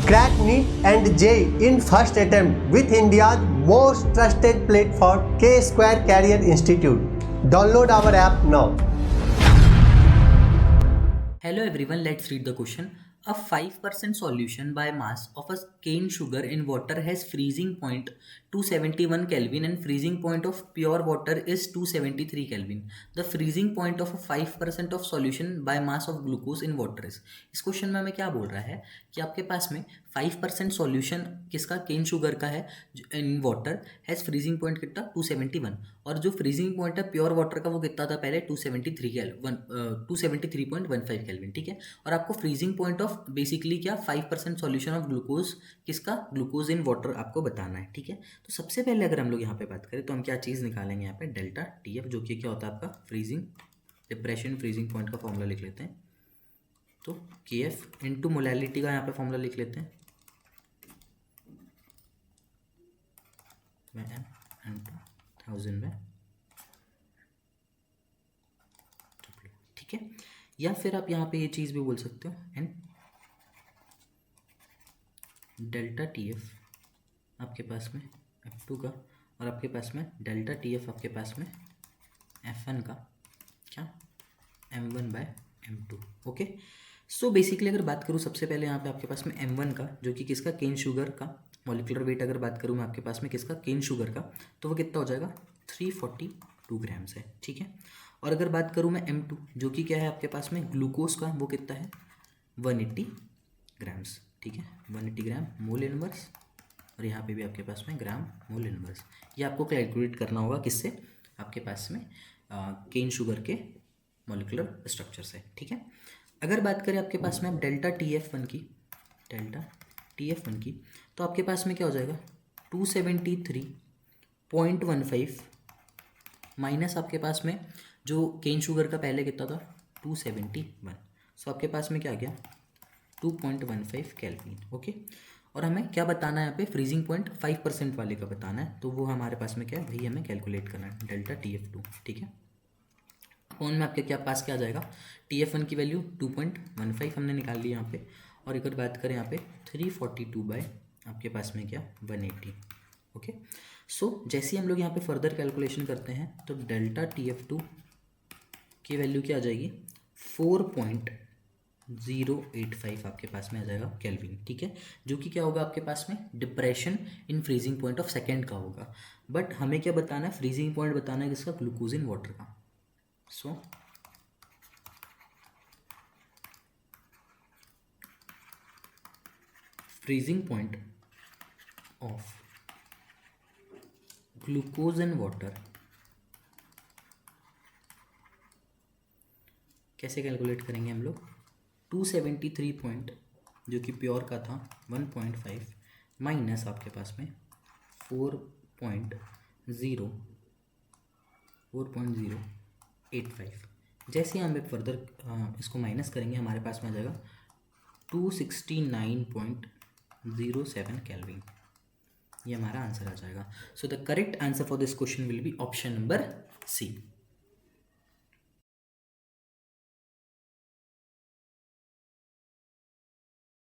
Crack NEET and JEE in first attempt with India's most trusted platform, K-Square Career Institute. Download our app now. Hello everyone, let's read the question. A 5% solution by mass of a cane sugar in water has freezing point 271 Kelvin and freezing point of pure water is 273 Kelvin. The freezing point of a 5% of solution by mass of glucose in water is. इस question में हमें क्या बोल रहा है कि आपके पास में 5% सॉल्यूशन किसका केन शुगर का है in water has freezing point कितना 271 और जो फ्रीजिंग पॉइंट है प्योर वाटर का वो कितना था पहले 273.15 केल्विन, ठीक है। और आपको फ्रीजिंग पॉइंट ऑफ बेसिकली क्या 5% सॉल्यूशन ऑफ ग्लूकोज किसका ग्लूकोज इन वाटर आपको बताना है, ठीक है। तो सबसे पहले अगर हम लोग यहाँ पे बात करें तो हम क्या चीज़ निकालेंगे यहाँ पे डेल्टा टी एफ, जो कि क्या होता है आपका फ्रीजिंग डिप्रेशन फ्रीजिंग पॉइंट का फॉर्मूला लिख लेते हैं। तो के एफ इंटू मोलैलिटी का यहाँ पे फॉर्मूला लिख लेते हैं एन इंटू 1000 में, ठीक है। या फिर आप यहाँ पे ये चीज़ भी बोल सकते हो एन डेल्टा टी एफ आपके पास में F2 का और आपके पास में डेल्टा टी एफ आपके पास में F1 का क्या M1/M2, ओके। सो बेसिकली अगर बात करूँ सबसे पहले यहाँ पे आपके पास में M1 का, जो कि किसका केन शुगर का मॉलिक्यूलर वेट अगर बात करूँ मैं आपके पास में किसका केन शुगर का, तो वो कितना हो जाएगा 342 ग्राम्स है, ठीक है। और अगर बात करूँ मैं M2 जो कि क्या है आपके पास में ग्लूकोज का, वो कितना है 180 ग्राम्स, ठीक है। 180 ग्राम मोल इनवर्स और यहाँ पे भी आपके पास में ग्राम मोल इनवर्स। ये आपको कैलकुलेट करना होगा किससे, आपके पास में केन शुगर के मॉलिक्यूलर स्ट्रक्चर से, ठीक है। अगर बात करें आपके पास में अब डेल्टा टी एफ वन की तो आपके पास में क्या हो जाएगा 273.15 माइनस आपके पास में जो केन शुगर का पहले कितना था 271, सो आपके पास में क्या आ गया 2.15 केल्विन, ओके। और हमें क्या बताना है यहाँ पे फ्रीजिंग पॉइंट 5% वाले का बताना है, तो वो हमारे पास में क्या है वही हमें कैलकुलेट करना है डेल्टा टी एफ टू, ठीक है। फोन में आपके क्या पास क्या आ जाएगा टी एफ वन की वैल्यू 2.15 हमने निकाल ली यहाँ पे, और अगर बात करें यहाँ पे 342 बाय आपके पास में क्या 180, ओके। सो जैसे ही हम लोग यहाँ पे फर्दर कैलकुलेशन करते हैं तो डेल्टा टी एफ टू की वैल्यू क्या आ जाएगी 4.085 आपके पास में आ जाएगा केल्विन, ठीक है। जो कि क्या होगा आपके पास में depression in freezing point of second का होगा, बट हमें क्या बताना है फ्रीजिंग पॉइंट बताना है किसका ग्लूकोज इन वाटर का। So freezing point of glucose in water कैसे कैलकुलेट करेंगे हम लोग 273 पॉइंट जो कि प्योर का था 1.5 माइनस आपके पास में 4.085। जैसे हम फर्दर इसको माइनस करेंगे हमारे पास में आ जाएगा 269.07 केल्विन, ये हमारा आंसर आ जाएगा। So the correct answer for this question will be option number C.